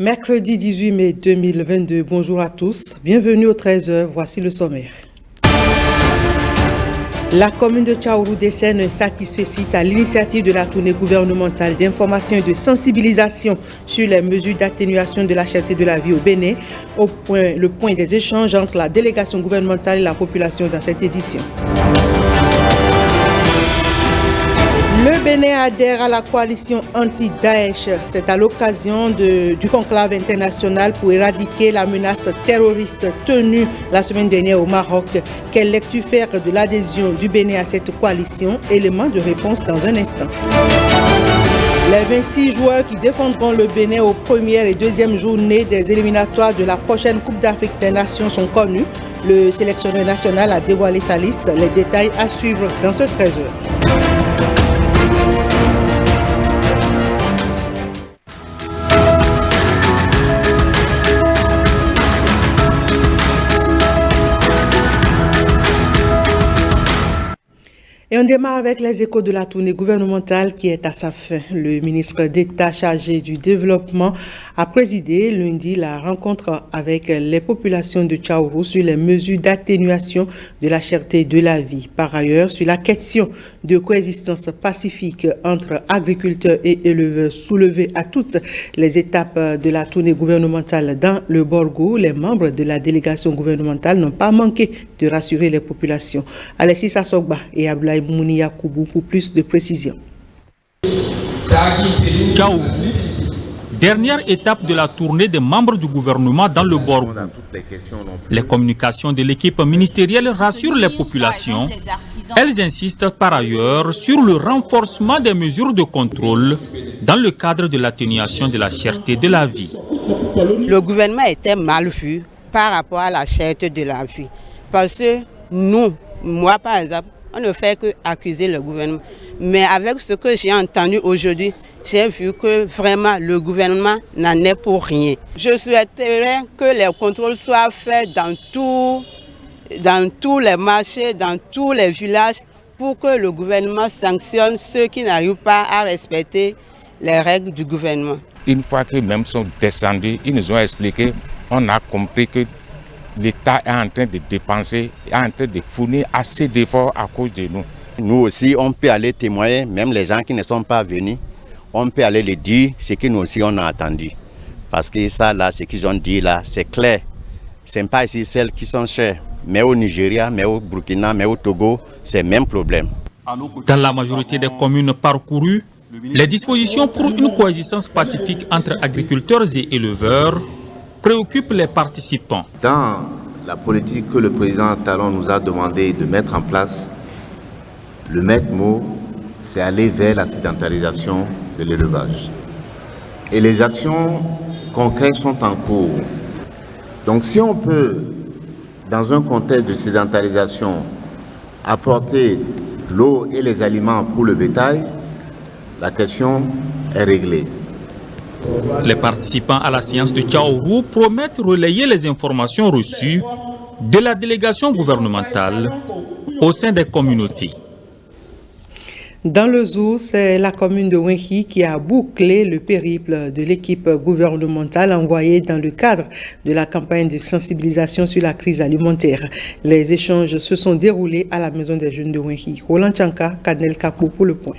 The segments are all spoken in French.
Mercredi 18 mai 2022, bonjour à tous, bienvenue au 13h, voici le sommaire. La commune de Tchaourou décerne un satisfecit à l'initiative de la tournée gouvernementale d'information et de sensibilisation sur les mesures d'atténuation de la cherté de la vie au Bénin, le point des échanges entre la délégation gouvernementale et la population dans cette édition. Le Bénin adhère à la coalition anti-Daesh. C'est à l'occasion du conclave international pour éradiquer la menace terroriste tenue la semaine dernière au Maroc. Quelle lecture faire de l'adhésion du Bénin à cette coalition? Élément de réponse dans un instant. Les 26 joueurs qui défendront le Bénin aux premières et deuxièmes journées des éliminatoires de la prochaine Coupe d'Afrique des Nations sont connus. Le sélectionneur national a dévoilé sa liste. Les détails à suivre dans ce 13h. Et on démarre avec les échos de la tournée gouvernementale qui est à sa fin. Le ministre d'État chargé du développement a présidé lundi la rencontre avec les populations de Tchaourou sur les mesures d'atténuation de la cherté de la vie. Par ailleurs, sur la question de coexistence pacifique entre agriculteurs et éleveurs soulevée à toutes les étapes de la tournée gouvernementale dans le Borgou, les membres de la délégation gouvernementale n'ont pas manqué de rassurer les populations. Alexis Assogba et Abdoulaye Mounia Koubou pour plus de précisions. Tchaourou, dernière étape de la tournée des membres du gouvernement dans le Borgou. Les communications de l'équipe ministérielle rassurent les populations. Elles insistent par ailleurs sur le renforcement des mesures de contrôle dans le cadre de l'atténuation de la cherté de la vie. Le gouvernement était mal vu par rapport à la cherté de la vie. Parce que moi par exemple, on ne fait qu'accuser le gouvernement. Mais avec ce que j'ai entendu aujourd'hui, j'ai vu que vraiment le gouvernement n'en est pour rien. Je souhaiterais que les contrôles soient faits dans tous les marchés, dans tous les villages, pour que le gouvernement sanctionne ceux qui n'arrivent pas à respecter les règles du gouvernement. Une fois qu'ils même sont descendus, ils nous ont expliqué, on a compris que l'État est en train de dépenser, est en train de fournir assez d'efforts à cause de nous. Nous aussi, on peut aller témoigner, même les gens qui ne sont pas venus, on peut aller le dire, ce que nous aussi on a attendu. Parce que ça, là, ce qu'ils ont dit là, c'est clair. Ce n'est pas ici celles qui sont chères, mais au Nigeria, mais au Burkina, mais au Togo, c'est le même problème. Dans la majorité des communes parcourues, les dispositions pour une coexistence pacifique entre agriculteurs et éleveurs préoccupent les participants. Dans la politique que le président Talon nous a demandé de mettre en place, le maître mot, c'est aller vers la sédentarisation de l'élevage. Et les actions concrètes sont en cours. Donc si on peut, dans un contexte de sédentarisation, apporter l'eau et les aliments pour le bétail, la question est réglée. Les participants à la séance de Tchaourou promettent relayer les informations reçues de la délégation gouvernementale au sein des communautés. Dans le zoo, c'est la commune de Wenhi qui a bouclé le périple de l'équipe gouvernementale envoyée dans le cadre de la campagne de sensibilisation sur la crise alimentaire. Les échanges se sont déroulés à la maison des jeunes de Wenhi. Roland Tchanka, Kadnel Kapou pour le point.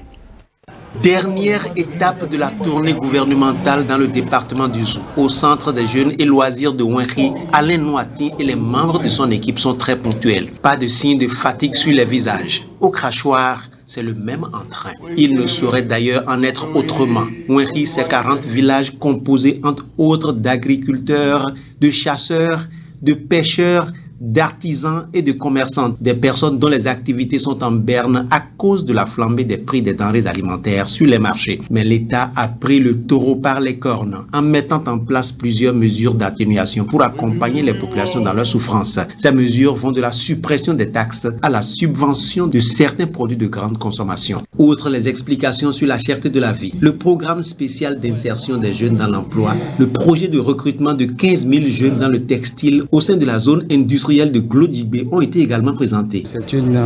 Dernière étape de la tournée gouvernementale dans le département du Zou. Au centre des jeunes et loisirs de Wenhi, Alain Noati et les membres de son équipe sont très ponctuels. Pas de signe de fatigue sur les visages. Au crachoir, c'est le même entrain. Il ne saurait d'ailleurs en être autrement. Wenhi, c'est 40 villages composés entre autres d'agriculteurs, de chasseurs, de pêcheurs, d'artisans et de commerçants, des personnes dont les activités sont en berne à cause de la flambée des prix des denrées alimentaires sur les marchés. Mais l'État a pris le taureau par les cornes en mettant en place plusieurs mesures d'atténuation pour accompagner les populations dans leur souffrance. Ces mesures vont de la suppression des taxes à la subvention de certains produits de grande consommation. Outre les explications sur la cherté de la vie, le programme spécial d'insertion des jeunes dans l'emploi, le projet de recrutement de 15 000 jeunes dans le textile au sein de la zone industrielle de Glodibé ont été également présentés. C'est une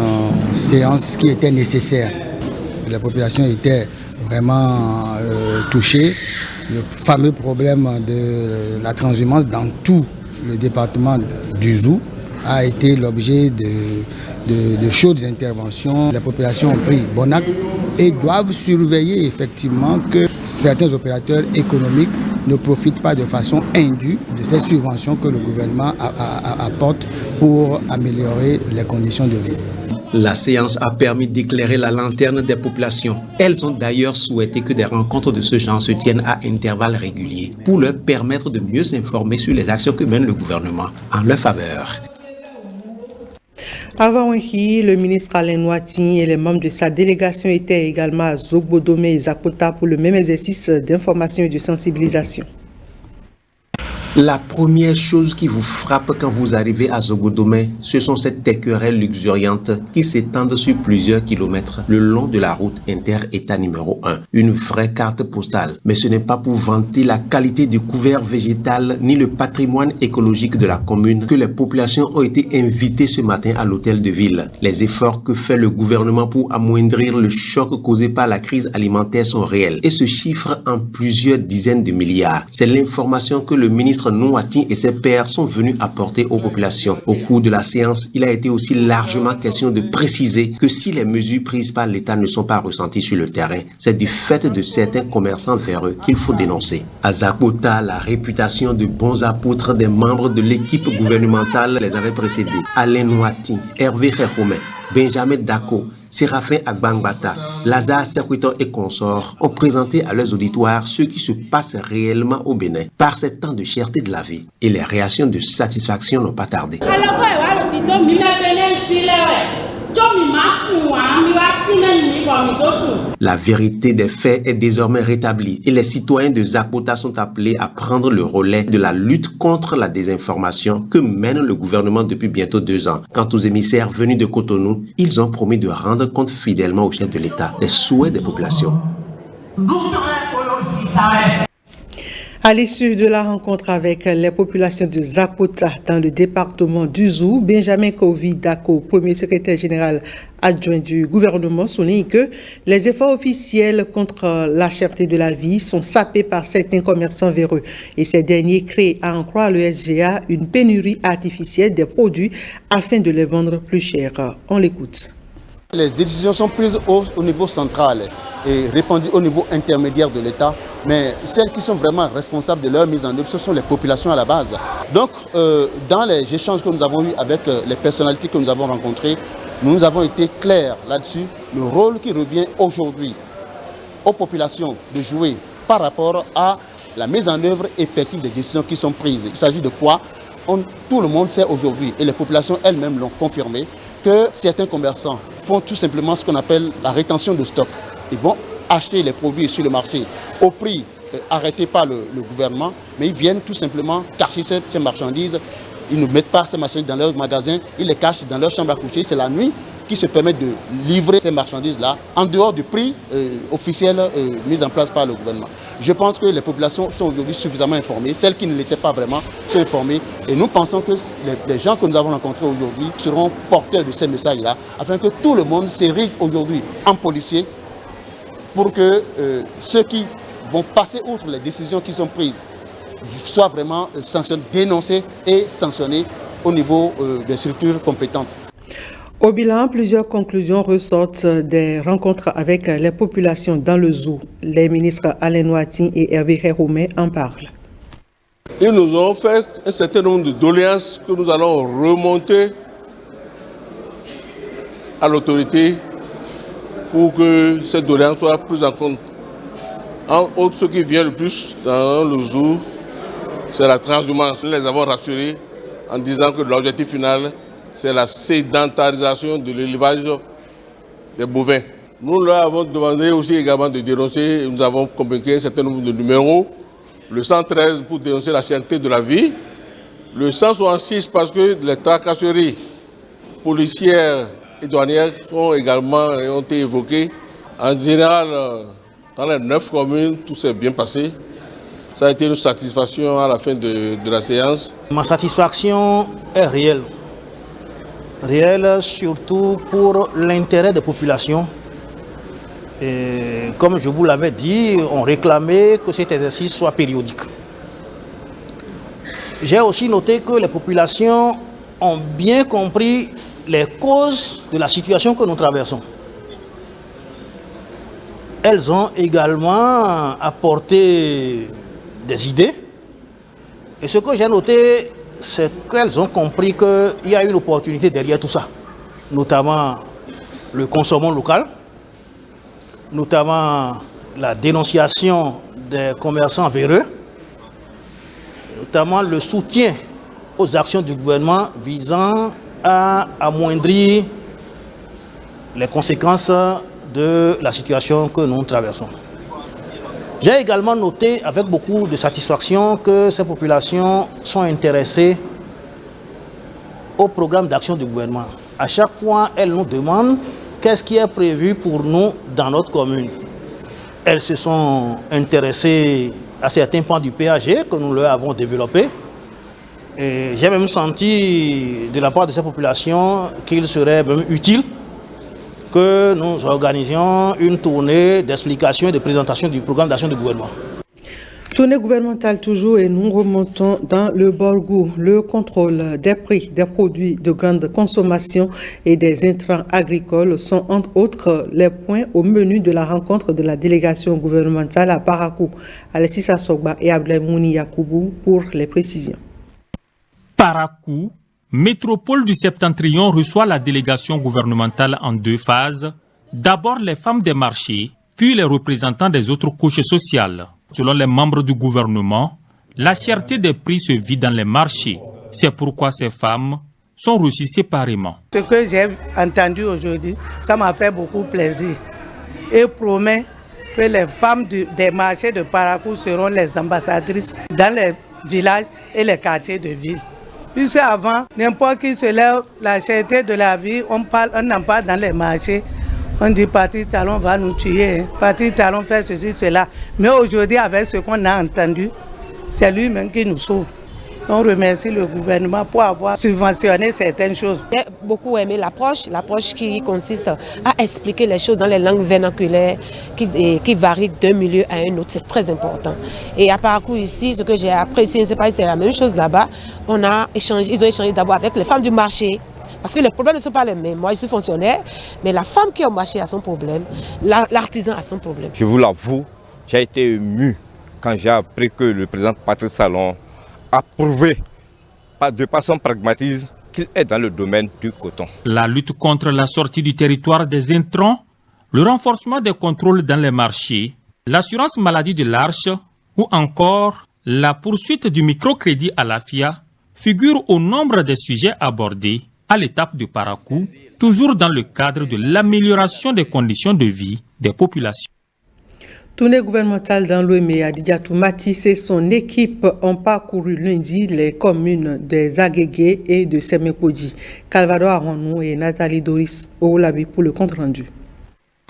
séance qui était nécessaire. La population était vraiment touchée le fameux problème de la transhumance dans tout le département du Zou a été l'objet de chaudes interventions. Les populations ont pris bon acte et doivent surveiller effectivement que certains opérateurs économiques ne profitent pas de façon indue de ces subventions que le gouvernement apporte pour améliorer les conditions de vie. La séance a permis d'éclairer la lanterne des populations. Elles ont d'ailleurs souhaité que des rencontres de ce genre se tiennent à intervalles réguliers pour leur permettre de mieux s'informer sur les actions que mène le gouvernement en leur faveur. Avant Wenki, le ministre Alain Noati et les membres de sa délégation étaient également à Zogbodome et Zakota pour le même exercice d'information et de sensibilisation. La première chose qui vous frappe quand vous arrivez à Zogbodome, ce sont ces querelles luxuriantes qui s'étendent sur plusieurs kilomètres le long de la route inter-État numéro 1. Une vraie carte postale. Mais ce n'est pas pour vanter la qualité du couvert végétal ni le patrimoine écologique de la commune que les populations ont été invitées ce matin à l'hôtel de ville. Les efforts que fait le gouvernement pour amoindrir le choc causé par la crise alimentaire sont réels et se chiffrent en plusieurs dizaines de milliards. C'est l'information que le ministre Noati et ses pairs sont venus apporter aux populations. Au cours de la séance, il a été aussi largement question de préciser que si les mesures prises par l'État ne sont pas ressenties sur le terrain, c'est du fait de certains commerçants véreux qu'il faut dénoncer. À Zakota, la réputation de bons apôtres des membres de l'équipe gouvernementale les avait précédés. Alain Noati, Hervé Khéroumé, Benjamin Dako, Séraphin Agbangbata, Lazare Serquiton et consorts ont présenté à leurs auditoires ce qui se passe réellement au Bénin par ces temps de cherté de la vie. Et les réactions de satisfaction n'ont pas tardé. La vérité des faits est désormais rétablie et les citoyens de Zakota sont appelés à prendre le relais de la lutte contre la désinformation que mène le gouvernement depuis bientôt 2 ans. Quant aux émissaires venus de Cotonou, ils ont promis de rendre compte fidèlement au chef de l'État des souhaits des populations. À l'issue de la rencontre avec les populations de Zakota dans le département du Zou, Benjamin Kovi Dako, premier secrétaire général adjoint du gouvernement, souligne que les efforts officiels contre la cherté de la vie sont sapés par certains commerçants véreux et ces derniers créent, à en croire le SGA, une pénurie artificielle des produits afin de les vendre plus cher. On l'écoute. Les décisions sont prises au niveau central et répandues au niveau intermédiaire de l'État, mais celles qui sont vraiment responsables de leur mise en œuvre, ce sont les populations à la base. Donc, dans les échanges que nous avons eus avec les personnalités que nous avons rencontrées, nous avons été clairs là-dessus. Le rôle qui revient aujourd'hui aux populations de jouer par rapport à la mise en œuvre effective des décisions qui sont prises. Il s'agit de quoi? Tout le monde sait aujourd'hui, et les populations elles-mêmes l'ont confirmé, que certains commerçants font tout simplement ce qu'on appelle la rétention de stock. Ils vont acheter les produits sur le marché au prix arrêté par le gouvernement, mais ils viennent tout simplement cacher ces marchandises. Ils ne mettent pas ces marchandises dans leurs magasins, ils les cachent dans leur chambre à coucher. C'est la nuit qui se permet de livrer ces marchandises-là en dehors du prix officiel mis en place par le gouvernement. Je pense que les populations sont aujourd'hui suffisamment informées. Celles qui ne l'étaient pas vraiment sont informées. Et nous pensons que les gens que nous avons rencontrés aujourd'hui seront porteurs de ces messages-là, afin que tout le monde s'érige aujourd'hui en policier pour que ceux qui vont passer outre les décisions qui sont prises soient vraiment sanctionnés, dénoncés et sanctionnés au niveau des structures compétentes. Au bilan, plusieurs conclusions ressortent des rencontres avec les populations dans le Zou. Les ministres Alain Noati et Hervé Khéroumé en parlent. Ils nous ont fait un certain nombre de doléances que nous allons remonter à l'autorité pour que ces doléances soient prises en compte. En autre, ce qui vient le plus dans le Zou, c'est la transhumance. Nous les avons rassurés en disant que l'objectif final, c'est la sédentarisation de l'élevage des bovins. Nous leur avons demandé aussi également de dénoncer, nous avons communiqué un certain nombre de numéros, le 113 pour dénoncer la cherté de la vie, le 166 parce que les tracasseries policières et douanières ont été évoquées. En général, dans les 9 communes, tout s'est bien passé. Ça a été une satisfaction à la fin de la séance. Ma satisfaction est réelle. Réelle surtout pour l'intérêt des populations Et comme je vous l'avais dit, on réclamait que cet exercice soit périodique. J'ai aussi noté que les populations ont bien compris les causes de la situation que nous traversons. Elles ont également apporté des idées. Et ce que j'ai noté, c'est qu'elles ont compris qu'il y a une opportunité derrière tout ça. Notamment le consommant local, notamment la dénonciation des commerçants véreux, notamment le soutien aux actions du gouvernement visant à amoindrir les conséquences de la situation que nous traversons. J'ai également noté avec beaucoup de satisfaction que ces populations sont intéressées au programme d'action du gouvernement. À chaque fois, elles nous demandent qu'est-ce qui est prévu pour nous dans notre commune. Elles se sont intéressées à certains points du PAG que nous leur avons développés. J'ai même senti de la part de ces populations qu'il serait même utile que nous organisions une tournée d'explication et de présentation du programme d'action du gouvernement. Tournée gouvernementale toujours et nous remontons dans le Borgou. Le contrôle des prix des produits de grande consommation et des intrants agricoles sont entre autres les points au menu de la rencontre de la délégation gouvernementale à Parakou. Alexis Assogba et Abdelmouni Yakoubou pour les précisions. Parakou, métropole du Septentrion, reçoit la délégation gouvernementale en deux phases. D'abord les femmes des marchés, puis les représentants des autres couches sociales. Selon les membres du gouvernement, la cherté des prix se vit dans les marchés. C'est pourquoi ces femmes sont reçues séparément. Ce que j'ai entendu aujourd'hui, ça m'a fait beaucoup plaisir. Et promet que les femmes des marchés de Parakou seront les ambassadrices dans les villages et les quartiers de ville. Puisque avant, n'importe qui se lève, la cherté de la vie, on n'en parle dans les marchés. On dit parti talon va nous tuer, parti talon fait ceci, cela. Mais aujourd'hui, avec ce qu'on a entendu, c'est lui-même qui nous sauve. On remercie le gouvernement pour avoir subventionné certaines choses. J'ai beaucoup aimé l'approche qui consiste à expliquer les choses dans les langues vernaculaires qui varient d'un milieu à un autre. C'est très important. Et à Parakou ici, ce que j'ai apprécié, c'est la même chose là-bas. Ils ont échangé d'abord avec les femmes du marché. Parce que les problèmes ne sont pas les mêmes. Moi, je suis fonctionnaire, mais la femme qui est au marché a son problème, l'artisan a son problème. Je vous l'avoue, j'ai été ému quand j'ai appris que le président Patrice Talon a prouvé, de par son pragmatisme, qu'il est dans le domaine du coton. La lutte contre la sortie du territoire des intrants, le renforcement des contrôles dans les marchés, l'assurance maladie de l'Arche ou encore la poursuite du microcrédit à la FIA figurent au nombre des sujets abordés à l'étape de Parakou, toujours dans le cadre de l'amélioration des conditions de vie des populations. Tournée gouvernementale dans l'Ouémé, Adidiatou Matisse et son équipe ont parcouru lundi les communes des Agégué et de Semekodji. Calvado Aronou et Nathalie Doris Oulabi pour le compte rendu.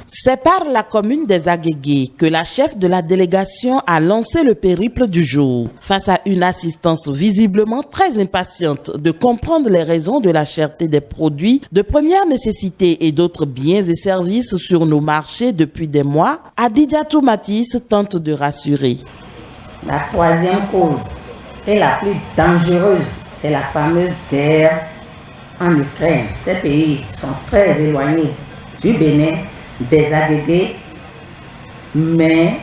C'est par la commune des Agégué que la chef de la délégation a lancé le périple du jour. Face à une assistance visiblement très impatiente de comprendre les raisons de la cherté des produits de première nécessité et d'autres biens et services sur nos marchés depuis des mois, Adidiatou Matisse tente de rassurer. La troisième cause et la plus dangereuse, c'est la fameuse guerre en Ukraine. Ces pays sont très éloignés du Bénin, des Agégué, mais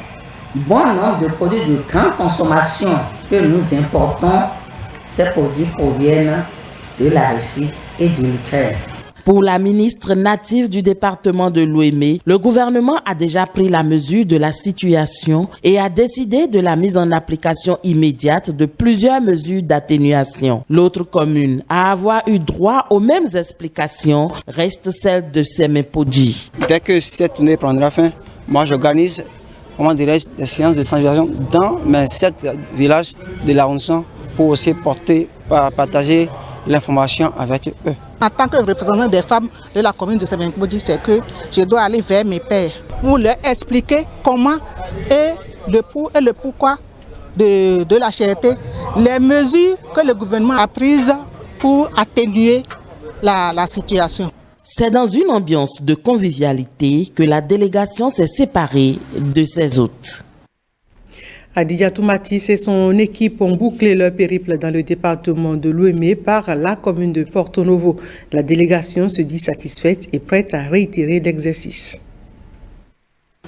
bon nombre de produits de grande consommation que nous importons, ces produits proviennent de la Russie et de l'Ukraine. Pour la ministre native du département de l'Ouémé, le gouvernement a déjà pris la mesure de la situation et a décidé de la mise en application immédiate de plusieurs mesures d'atténuation. L'autre commune à avoir eu droit aux mêmes explications reste celle de Semekodji. Dès que cette tournée prendra fin, moi j'organise, des séances de sensibilisation dans mes 7 villages de l'arrondissement pour aussi partager l'information avec eux. En tant que représentant des femmes de la commune de Semekodji, c'est que je dois aller vers mes pères pour leur expliquer comment et le pour et le pourquoi de la cherté, les mesures que le gouvernement a prises pour atténuer la situation. C'est dans une ambiance de convivialité que la délégation s'est séparée de ses hôtes. Adija Toumatis et son équipe ont bouclé leur périple dans le département de Lomé par la commune de Porto Novo. La délégation se dit satisfaite et prête à réitérer l'exercice.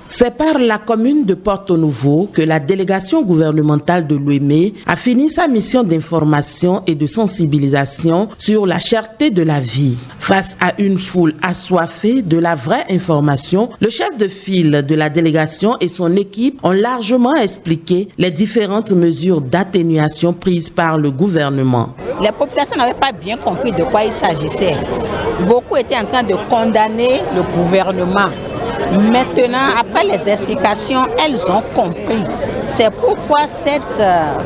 C'est par la commune de Porto Novo que la délégation gouvernementale de Lomé a fini sa mission d'information et de sensibilisation sur la cherté de la vie. Face à une foule assoiffée de la vraie information, le chef de file de la délégation et son équipe ont largement expliqué les différentes mesures d'atténuation prises par le gouvernement. Les populations n'avaient pas bien compris de quoi il s'agissait. Beaucoup étaient en train de condamner le gouvernement. Maintenant, après les explications, elles ont compris. C'est pourquoi cette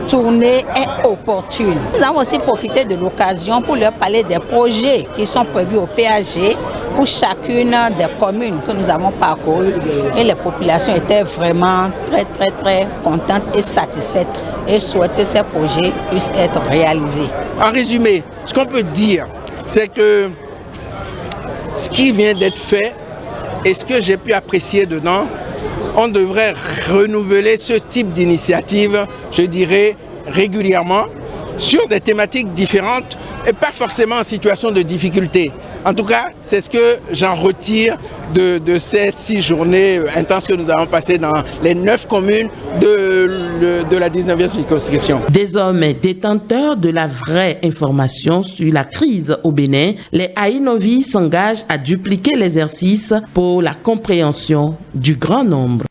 tournée est opportune. Nous avons aussi profité de l'occasion pour leur parler des projets qui sont prévus au PAG pour chacune des communes que nous avons parcourues. Et les populations étaient vraiment très contentes et satisfaites et souhaitent que ces projets puissent être réalisés. En résumé, ce qu'on peut dire, c'est que ce qui vient d'être fait, et ce que j'ai pu apprécier dedans, on devrait renouveler ce type d'initiative, je dirais, régulièrement, sur des thématiques différentes et pas forcément en situation de difficulté. En tout cas, c'est ce que j'en retire de ces 6 journées intenses que nous avons passées dans les 9 communes de la 19e circonscription. Désormais détenteurs de la vraie information sur la crise au Bénin, les Aïnovi s'engagent à dupliquer l'exercice pour la compréhension du grand nombre.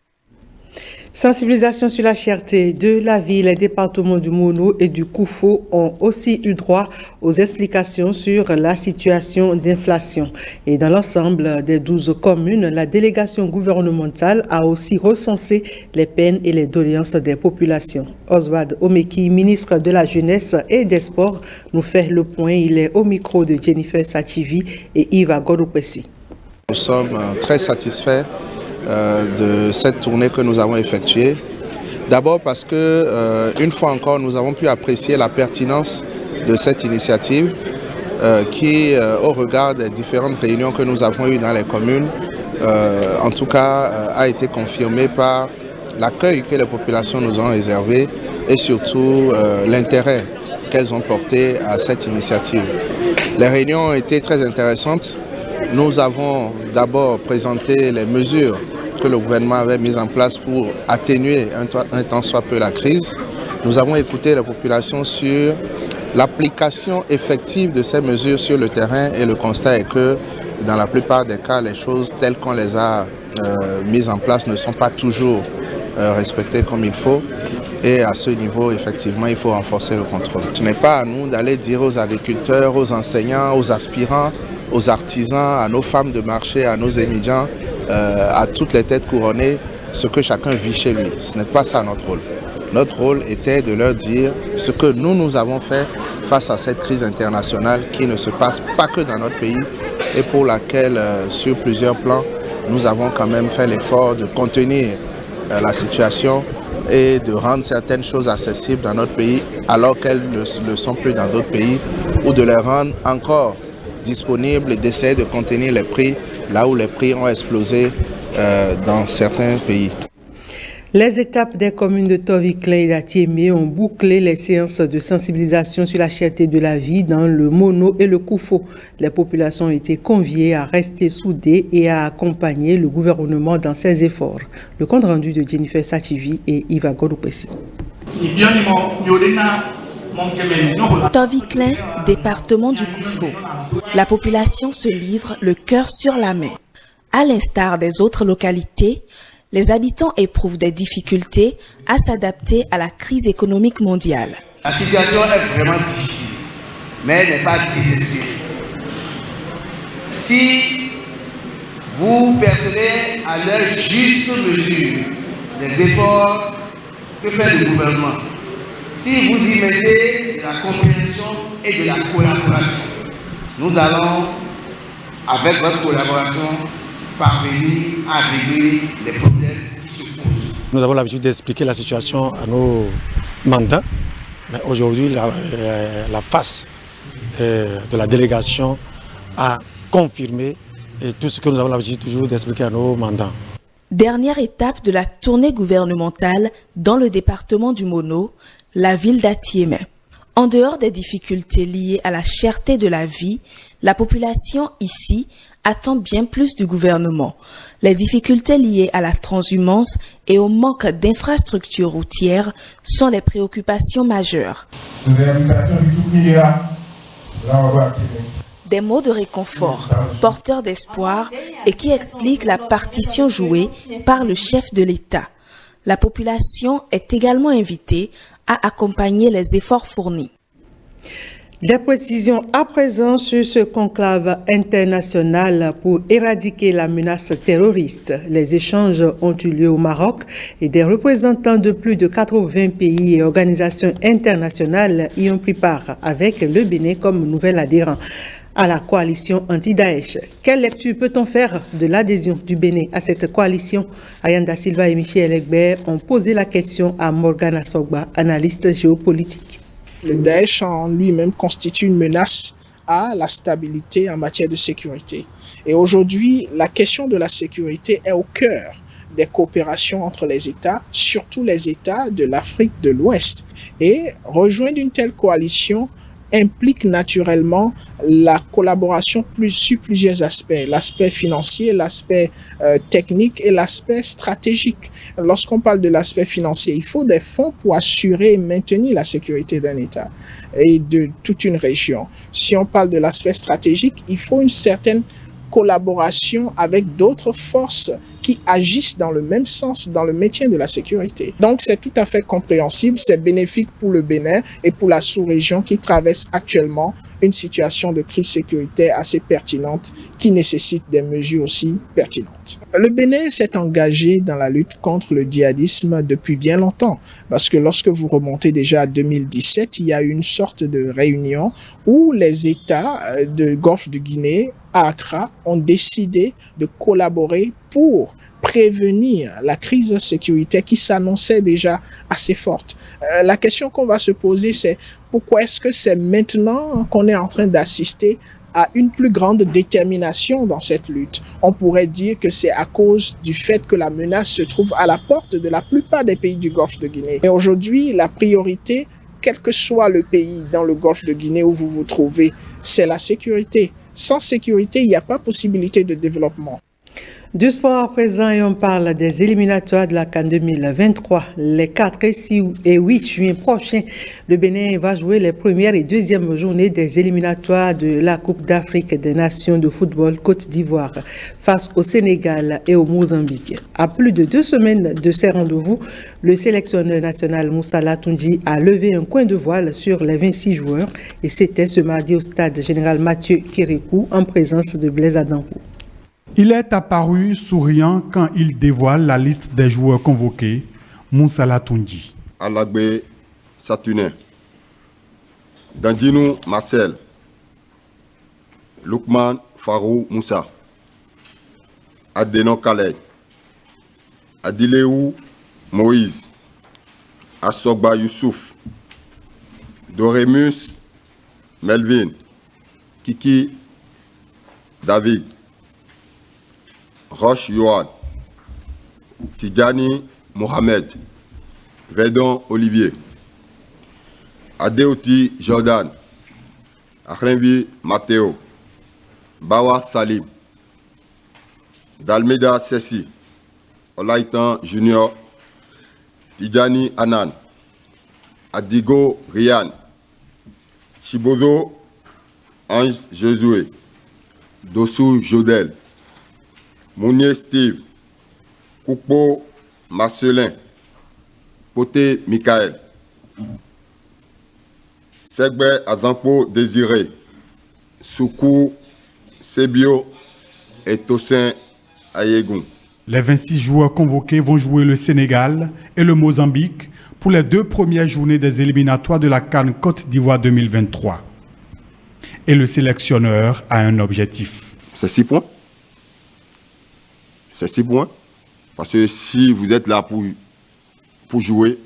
Sensibilisation sur la cherté de la vie, les départements du Mono et du Koufo ont aussi eu droit aux explications sur la situation d'inflation. Et dans l'ensemble des 12 communes, la délégation gouvernementale a aussi recensé les peines et les doléances des populations. Oswald Omeki, ministre de la Jeunesse et des Sports, nous fait le point. Il est au micro de Jennifer Sachivi et Yves Agodopessi. Nous sommes très satisfaits de cette tournée que nous avons effectuée. D'abord parce que, une fois encore, nous avons pu apprécier la pertinence de cette initiative qui, au regard des différentes réunions que nous avons eues dans les communes, en tout cas, a été confirmée par l'accueil que les populations nous ont réservé et surtout l'intérêt qu'elles ont porté à cette initiative. Les réunions ont été très intéressantes. Nous avons d'abord présenté les mesures que le gouvernement avait mises en place pour atténuer un tant soit peu la crise. Nous avons écouté la population sur l'application effective de ces mesures sur le terrain et le constat est que dans la plupart des cas, les choses telles qu'on les a mises en place ne sont pas toujours respectées comme il faut. Et à ce niveau, effectivement, il faut renforcer le contrôle. Ce n'est pas à nous d'aller dire aux agriculteurs, aux enseignants, aux aspirants, aux artisans, à nos femmes de marché, à nos étudiants, à toutes les têtes couronnées, ce que chacun vit chez lui. Ce n'est pas ça notre rôle. Notre rôle était de leur dire ce que nous avons fait face à cette crise internationale qui ne se passe pas que dans notre pays et pour laquelle, sur plusieurs plans, nous avons quand même fait l'effort de contenir la situation et de rendre certaines choses accessibles dans notre pays alors qu'elles ne le sont plus dans d'autres pays ou de les rendre encore disponibles et d'essayer de contenir les prix là où les prix ont explosé dans certains pays. Les étapes des communes de Toviklen et d'Atiémé ont bouclé les séances de sensibilisation sur la cherté de la vie dans le Mono et le Koufo. Les populations ont été conviées à rester soudées et à accompagner le gouvernement dans ses efforts. Le compte rendu de Jennifer Sachivi et Yves Agodopessi. Toviklen, département du Koufo. La population se livre le cœur sur la main. À l'instar des autres localités, les habitants éprouvent des difficultés à s'adapter à la crise économique mondiale. La situation est vraiment difficile, mais elle n'est pas désespérée. Si vous percevez à leur juste mesure les efforts que fait le gouvernement, si vous y mettez de la compréhension et de la collaboration, nous allons, avec votre collaboration, parvenir à régler les problèmes qui se posent. Nous avons l'habitude d'expliquer la situation à nos mandats, mais aujourd'hui, la face de la délégation a confirmé et tout ce que nous avons l'habitude toujours d'expliquer à nos mandants. Dernière étape de la tournée gouvernementale dans le département du Mono, la ville d'Atiémé. En dehors des difficultés liées à la cherté de la vie, la population ici attend bien plus du gouvernement. Les difficultés liées à la transhumance et au manque d'infrastructures routières sont les préoccupations majeures. Des mots de réconfort, porteurs d'espoir et qui expliquent la partition jouée par le chef de l'État. La population est également invitée à accompagner les efforts fournis. Des précisions à présent sur ce conclave international pour éradiquer la menace terroriste. Les échanges ont eu lieu au Maroc et des représentants de plus de 80 pays et organisations internationales y ont pris part, avec le Bénin comme nouvel adhérent à la coalition anti-Daesh. Quelle lecture peut-on faire de l'adhésion du Bénin à cette coalition? Ariane Da Silva et Michel Egbert ont posé la question à Morgana Sogba, analyste géopolitique. Le Daesh en lui-même constitue une menace à la stabilité en matière de sécurité. Et aujourd'hui, la question de la sécurité est au cœur des coopérations entre les États, surtout les États de l'Afrique de l'Ouest. Et rejoindre une telle coalition implique naturellement la collaboration sur plusieurs aspects, l'aspect financier, l'aspect technique et l'aspect stratégique. Lorsqu'on parle de l'aspect financier, il faut des fonds pour assurer et maintenir la sécurité d'un État et de toute une région. Si on parle de l'aspect stratégique, il faut une certaine collaboration avec d'autres forces qui agissent dans le même sens, dans le maintien de la sécurité. Donc c'est tout à fait compréhensible, c'est bénéfique pour le Bénin et pour la sous-région qui traverse actuellement une situation de crise sécuritaire assez pertinente qui nécessite des mesures aussi pertinentes. Le Bénin s'est engagé dans la lutte contre le djihadisme depuis bien longtemps, parce que lorsque vous remontez déjà à 2017, il y a eu une sorte de réunion où les États du Golfe de Guinée à Accra ont décidé de collaborer pour prévenir la crise sécuritaire qui s'annonçait déjà assez forte. La question qu'on va se poser, c'est pourquoi est-ce que c'est maintenant qu'on est en train d'assister à une plus grande détermination dans cette lutte? On pourrait dire que c'est à cause du fait que la menace se trouve à la porte de la plupart des pays du Golfe de Guinée. Et aujourd'hui, la priorité, quel que soit le pays dans le Golfe de Guinée où vous vous trouvez, c'est la sécurité. Sans sécurité, il n'y a pas possibilité de développement. Du sport à présent, et on parle des éliminatoires de la CAN 2023. Les 4 et 6 et 8 juin prochains, le Bénin va jouer les premières et deuxièmes journées des éliminatoires de la Coupe d'Afrique des Nations de football Côte d'Ivoire face au Sénégal et au Mozambique. À plus de 2 semaines de ces rendez-vous, le sélectionneur national Moussa Latoundji a levé un coin de voile sur les 26 joueurs et c'était ce mardi au stade général Mathieu Kérékou en présence de Blaise Adankou. Il est apparu souriant quand il dévoile la liste des joueurs convoqués. Moussa Latoundji. Alagbe Satuné, Dandinou Marcel, Lukman Farou Moussa, Adeno Khaled, Adileou Moïse, Assogba Youssouf, Doremus Melvin, Kiki David, Roche Yohan, Tidjani Mohamed, Verdon Olivier, Adeoti Jordan, Akrenvi Matteo, Bawa Salim, Dalmeda Sessi, Olaitan Junior, Tidjani Anan, Adigo Rian, Chibozo Ange Josué, Dossou Jodel, Mounier Steve, Koupo Marcelin, Poté Michael, Segbe Azampo Désiré, Soukou Sebio et Tossin Ayegoun. Les 26 joueurs convoqués vont jouer le Sénégal et le Mozambique pour les 2 premières journées des éliminatoires de la CAN Côte d'Ivoire 2023. Et le sélectionneur a un objectif. C'est 6 points. C'est 6 points. Parce que si vous êtes là pour jouer,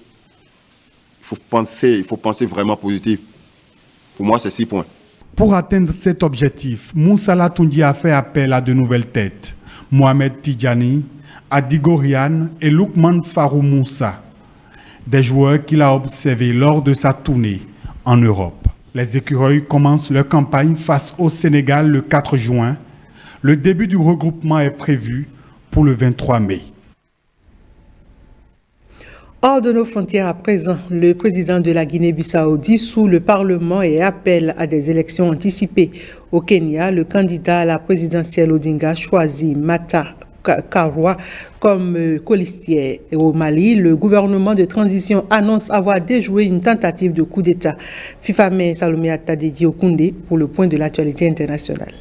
il faut penser vraiment positif. Pour moi, c'est 6 points. Pour atteindre cet objectif, Moussa Latoundi a fait appel à de nouvelles têtes. Mohamed Tidjani, Adi Gorian et Loukman Farou Moussa, des joueurs qu'il a observés lors de sa tournée en Europe. Les écureuils commencent leur campagne face au Sénégal le 4 juin. Le début du regroupement est prévu pour le 23 mai. Hors de nos frontières à présent, le président de la Guinée-Bissau dissout le Parlement et appelle à des élections anticipées. Au Kenya, le candidat à la présidentielle Odinga choisit Martha Karua comme colistière. Et au Mali, le gouvernement de transition annonce avoir déjoué une tentative de coup d'État. Fifame Salomé Atadedi Okoundé pour le point de l'actualité internationale.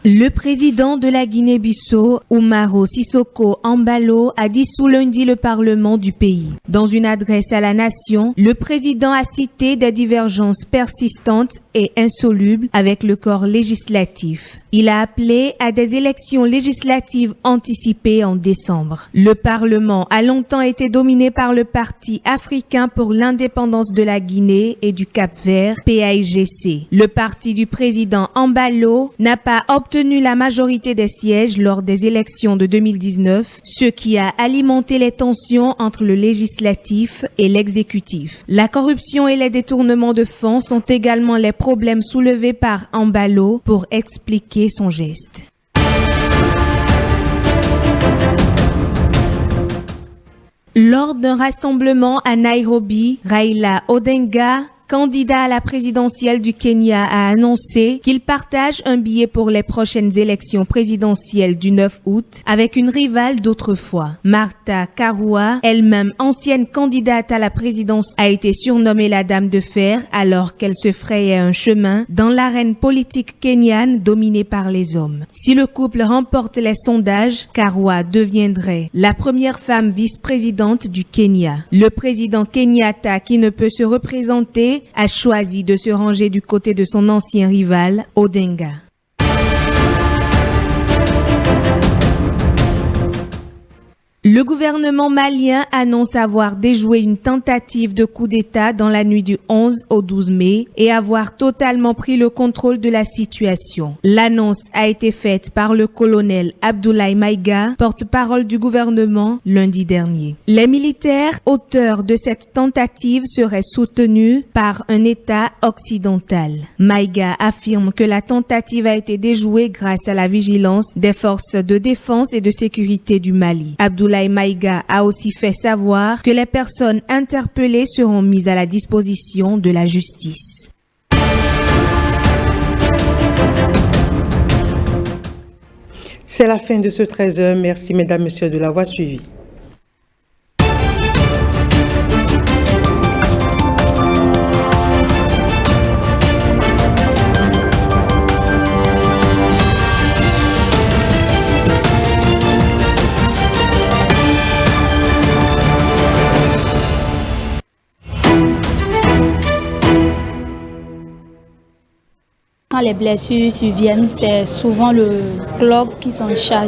Le président de la Guinée-Bissau, Umaro Sissoko Embalo, a dissous lundi le Parlement du pays. Dans une adresse à la nation, le président a cité des divergences persistantes et insolubles avec le corps législatif. Il a appelé à des élections législatives anticipées en décembre. Le Parlement a longtemps été dominé par le Parti africain pour l'indépendance de la Guinée et du Cap-Vert, PAIGC. Le parti du président Embalo n'a pas obtenu la majorité des sièges lors des élections de 2019, ce qui a alimenté les tensions entre le législatif et l'exécutif. La corruption et les détournements de fonds sont également les problèmes soulevés par Embalo pour expliquer son geste. Lors d'un rassemblement à Nairobi, Raila Odinga, candidat à la présidentielle du Kenya, a annoncé qu'il partage un billet pour les prochaines élections présidentielles du 9 août avec une rivale d'autrefois. Martha Karua, elle-même ancienne candidate à la présidence, a été surnommée la Dame de Fer alors qu'elle se frayait un chemin dans l'arène politique kenyane dominée par les hommes. Si le couple remporte les sondages, Karua deviendrait la première femme vice-présidente du Kenya. Le président Kenyatta, qui ne peut se représenter, a choisi de se ranger du côté de son ancien rival, Odinga. Le gouvernement malien annonce avoir déjoué une tentative de coup d'État dans la nuit du 11 au 12 mai et avoir totalement pris le contrôle de la situation. L'annonce a été faite par le colonel Abdoulaye Maïga, porte-parole du gouvernement, lundi dernier. Les militaires auteurs de cette tentative seraient soutenus par un État occidental. Maïga affirme que la tentative a été déjouée grâce à la vigilance des forces de défense et de sécurité du Mali. Abdoulaye Maïga a aussi fait savoir que les personnes interpellées seront mises à la disposition de la justice. C'est la fin de ce 13h. Merci mesdames, messieurs de l'avoir suivi. Quand les blessures surviennent, c'est souvent le club qui s'en charge.